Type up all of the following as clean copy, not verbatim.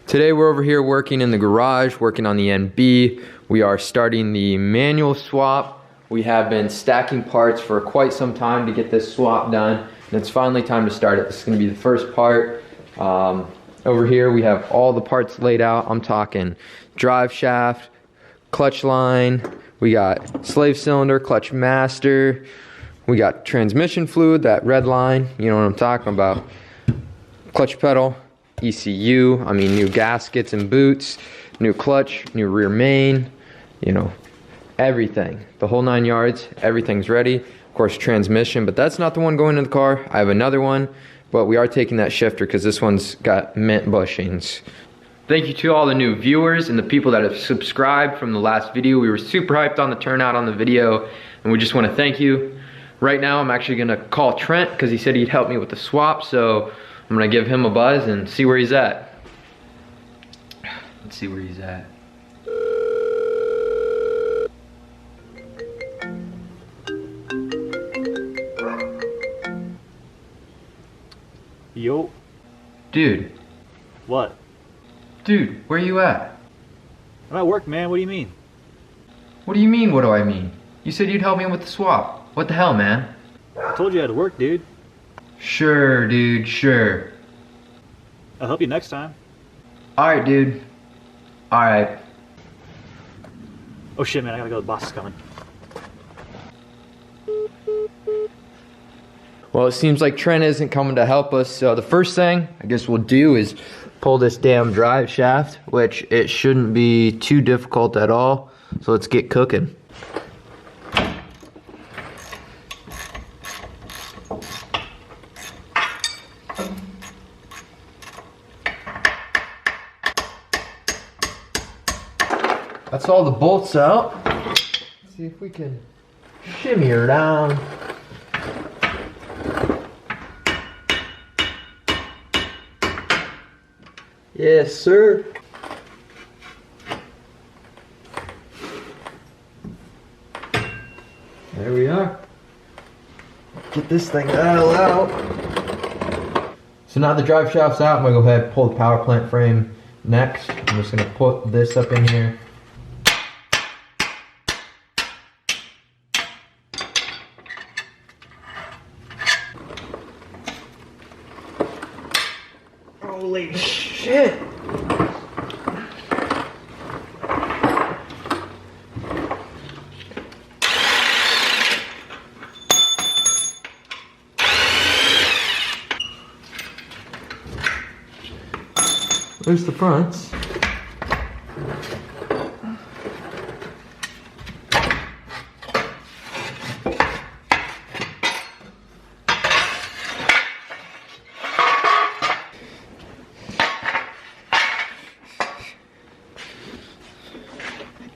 Today we're over here working in the garage, working on the NB. We are starting the manual swap. We have been stacking parts for quite some time to get this swap done, and it's finally time to start it. This is going to be the first part. Over here we have all the parts laid out. I'm talking drive shaft, clutch line, we got slave cylinder, clutch master, we got transmission fluid, that red line, you know what I'm talking about, clutch pedal, ECU, I mean new gaskets and boots, new clutch, new rear main, you know, everything. The whole 9 yards, everything's ready. Of course transmission, but that's not the one going in the car. I have another one, but we are taking that shifter because this one's got mint bushings. Thank you to all the new viewers and the people that have subscribed from the last video. We were super hyped on the turnout on the video, and we just want to thank you. Right now I'm actually gonna call Trent because he said he'd help me with the swap, so I'm gonna give him a buzz and see where he's at. Let's see where he's at. Yo. Dude. What? Dude, where you at? I'm at work, man. What do you mean? What do you mean, what do I mean? You said you'd help me with the swap. What the hell, man? I told you I had to work, dude. Sure, dude, sure. I'll help you next time. Alright, dude. Alright. Oh shit, man. I gotta go. The boss is coming. Well, it seems like Trent isn't coming to help us, so the first thing I guess we'll do is pull this damn drive shaft, which it shouldn't be too difficult at all. So let's get cooking. That's all the bolts out. Let's see if we can shimmy her down. Yes, sir. There we are. Get this thing out. So now the drive shaft's out, I'm gonna go ahead and pull the power plant frame next. I'm just gonna put this up in here. Holy Shit! There's the fronts.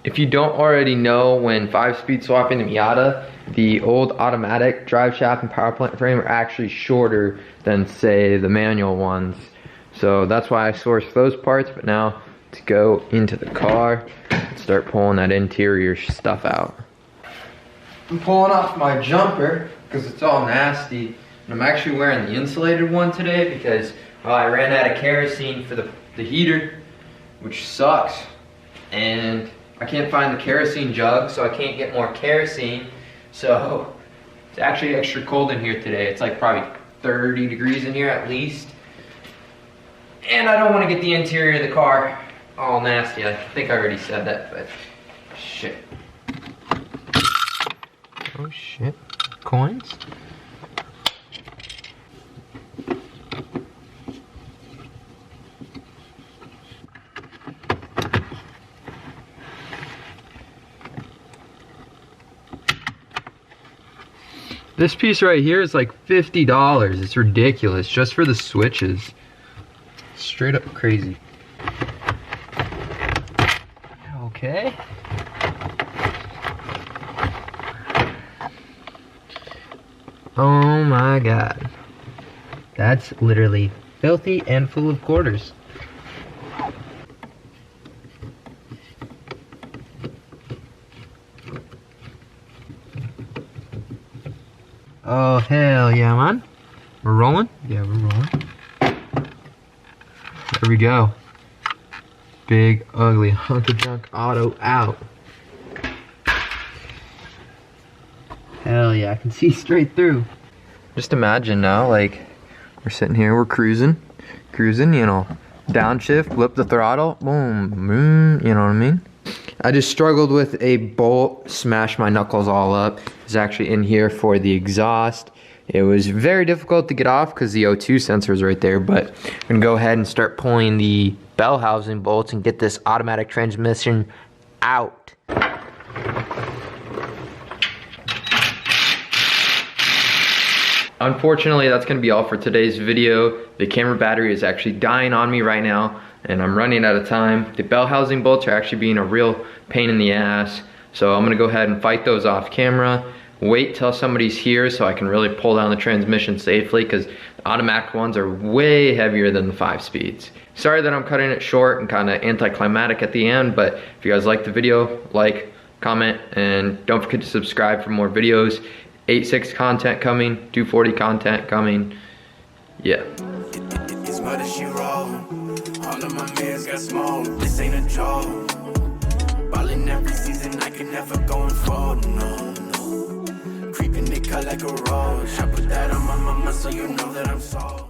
If you don't already know, when 5-speed swapping the Miata, the old automatic drive shaft and power plant frame are actually shorter than, say, the manual ones. So that's why I sourced those parts, but now to go into the car and start pulling that interior stuff out. I'm pulling off my jumper because it's all nasty, and I'm actually wearing the insulated one today because, well, I ran out of kerosene for the heater, which sucks, and I can't find the kerosene jug, so I can't get more kerosene. So it's actually extra cold in here today. It's like probably 30 degrees in here at least. And I don't want to get the interior of the car all nasty. I think I already said that, but shit. Oh shit. Coins? This piece right here is like $50. It's ridiculous just for the switches. Straight up crazy. Okay. Oh my god. That's literally filthy and full of quarters. Oh hell yeah, man. We're rolling? Yeah, we're rolling. There we go. big, ugly hunk of junk auto out. Hell yeah, I can see straight through. Just imagine now, like, we're sitting here, we're cruising, you know, downshift, flip the throttle, boom, boom, you know what I mean? I just struggled with a bolt, smashed my knuckles all up. It's actually in here for the exhaust. It was very difficult to get off because the O2 sensor is right there, but I'm gonna go ahead and start pulling the bell housing bolts and get this automatic transmission out. Unfortunately, that's gonna be all for today's video. The camera battery is actually dying on me right now, and I'm running out of time. The bell housing bolts are actually being a real pain in the ass, so I'm gonna go ahead and fight those off camera. Wait till somebody's here so I can really pull down the transmission safely, because the automatic ones are way heavier than the 5 speeds. Sorry that I'm cutting it short and kind of anticlimactic at the end, but if you guys like the video, like, comment, and don't forget to subscribe for more videos. 8.6 content coming, 240 content coming. Yeah. It's murder she roll. All of my mans got small. This ain't a joke. Ballin' every season, I can never go and fold. No, no. Creeping, they cut like a rose. I put that on my mama so you know that I'm sold.